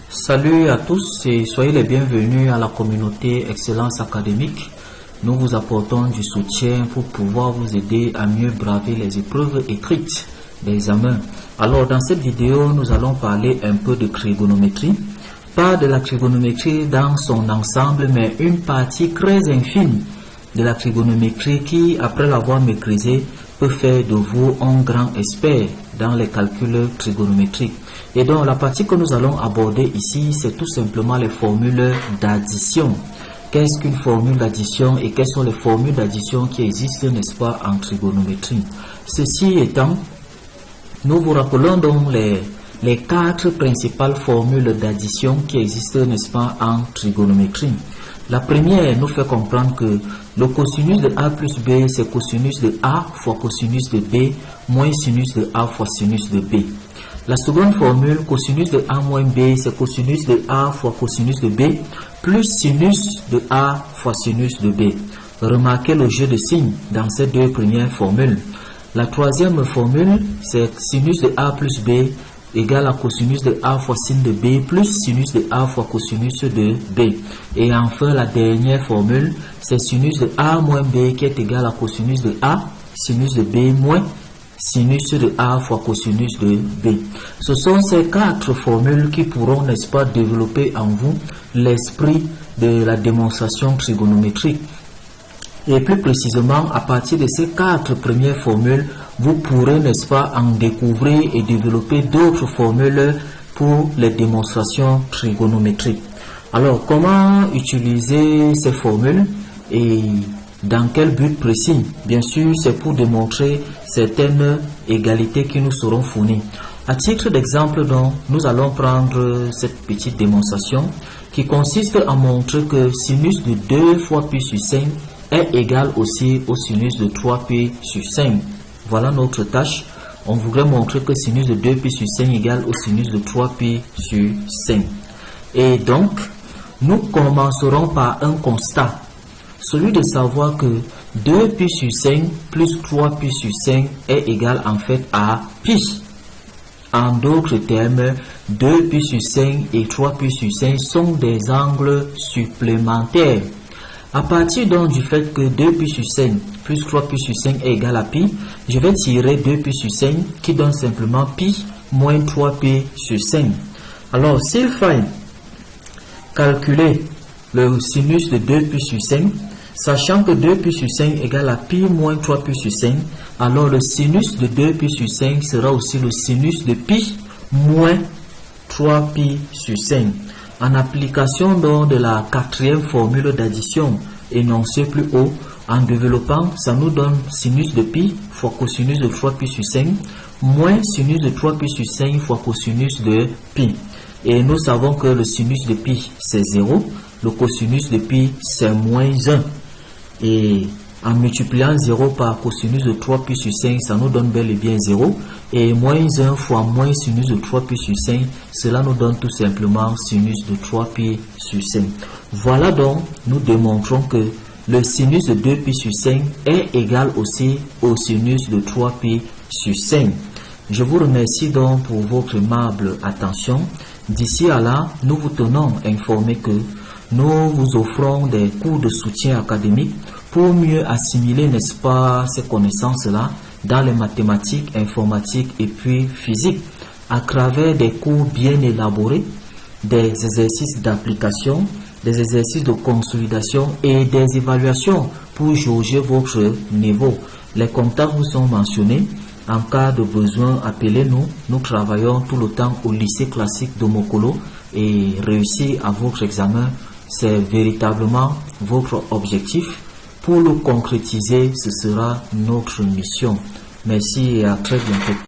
Salut à tous et soyez les bienvenus à la communauté Excellence Académique. Nous vous apportons du soutien pour pouvoir vous aider à mieux braver les épreuves écrites d'examen. Alors dans cette vidéo, nous allons parler un peu de trigonométrie. Pas de la trigonométrie dans son ensemble, mais une partie très infime de la trigonométrie qui, après l'avoir maîtrisée, peut faire de vous un grand expert dans les calculs trigonométriques. Et donc la partie que nous allons aborder ici, c'est tout simplement les formules d'addition. Qu'est-ce qu'une formule d'addition et quelles sont les formules d'addition qui existent, n'est-ce pas, en trigonométrie? Ceci étant, nous vous rappelons donc les quatre principales formules d'addition qui existent, n'est-ce pas, en trigonométrie. La première nous fait comprendre que le cosinus de A plus B, c'est cosinus de A fois cosinus de B moins sinus de A fois sinus de B. La seconde formule, cosinus de A moins B, c'est cosinus de A fois cosinus de B plus sinus de A fois sinus de B. Remarquez le jeu de signes dans ces deux premières formules. La troisième formule, c'est sinus de A plus B égale à cosinus de A fois sin de B plus sinus de A fois cosinus de B. Et enfin, la dernière formule, c'est sinus de A moins B qui est égal à cosinus de A, sinus de B moins sinus de A fois cosinus de B. Ce sont ces quatre formules qui pourront, n'est-ce pas, développer en vous l'esprit de la démonstration trigonométrique. Et plus précisément, à partir de ces quatre premières formules, vous pourrez, n'est-ce pas, en découvrir et développer d'autres formules pour les démonstrations trigonométriques. Alors, comment utiliser ces formules et dans quel but précis? Bien sûr, c'est pour démontrer certaines égalités qui nous seront fournies. À titre d'exemple, donc, nous allons prendre cette petite démonstration qui consiste à montrer que sinus de 2 fois pi sur 5 est égal aussi au sinus de 3pi sur 5. Voilà notre tâche. On voudrait montrer que sinus de 2pi sur 5 égale au sinus de 3pi sur 5. Et donc, nous commencerons par un constat. Celui de savoir que 2pi sur 5 plus 3pi sur 5 est égal en fait à pi. En d'autres termes, 2pi sur 5 et 3pi sur 5 sont des angles supplémentaires. À partir donc du fait que 2pi sur 5 plus 3pi sur 5 est égal à pi, je vais tirer 2pi sur 5 qui donne simplement pi moins 3pi sur 5. Alors, s'il faut calculer le sinus de 2pi sur 5, sachant que 2pi sur 5 égale à pi moins 3pi sur 5, alors le sinus de 2pi sur 5 sera aussi le sinus de pi moins 3pi sur 5. En application donc de la quatrième formule d'addition énoncée plus haut, en développant, ça nous donne sinus de pi fois cosinus de 3pi sur 5 moins sinus de 3pi sur 5 fois cosinus de pi. Et nous savons que le sinus de pi c'est 0, le cosinus de pi c'est moins 1. Et en multipliant 0 par cosinus de 3pi sur 5, ça nous donne bel et bien 0. Et moins 1 fois moins sinus de 3pi sur 5, cela nous donne tout simplement sinus de 3pi sur 5. Voilà donc, nous démontrons que le sinus de 2pi sur 5 est égal aussi au sinus de 3pi sur 5. Je vous remercie donc pour votre aimable attention. D'ici à là, nous vous tenons informés que nous vous offrons des cours de soutien académique pour mieux assimiler, n'est-ce pas, ces connaissances-là dans les mathématiques, informatiques et puis physique, à travers des cours bien élaborés, des exercices d'application, des exercices de consolidation et des évaluations pour jauger votre niveau. Les contacts vous sont mentionnés. En cas de besoin, appelez-nous. Nous travaillons tout le temps au lycée classique de Mokolo et réussir à votre examen, c'est véritablement votre objectif. Pour le concrétiser, ce sera notre mission. Merci et à très bientôt.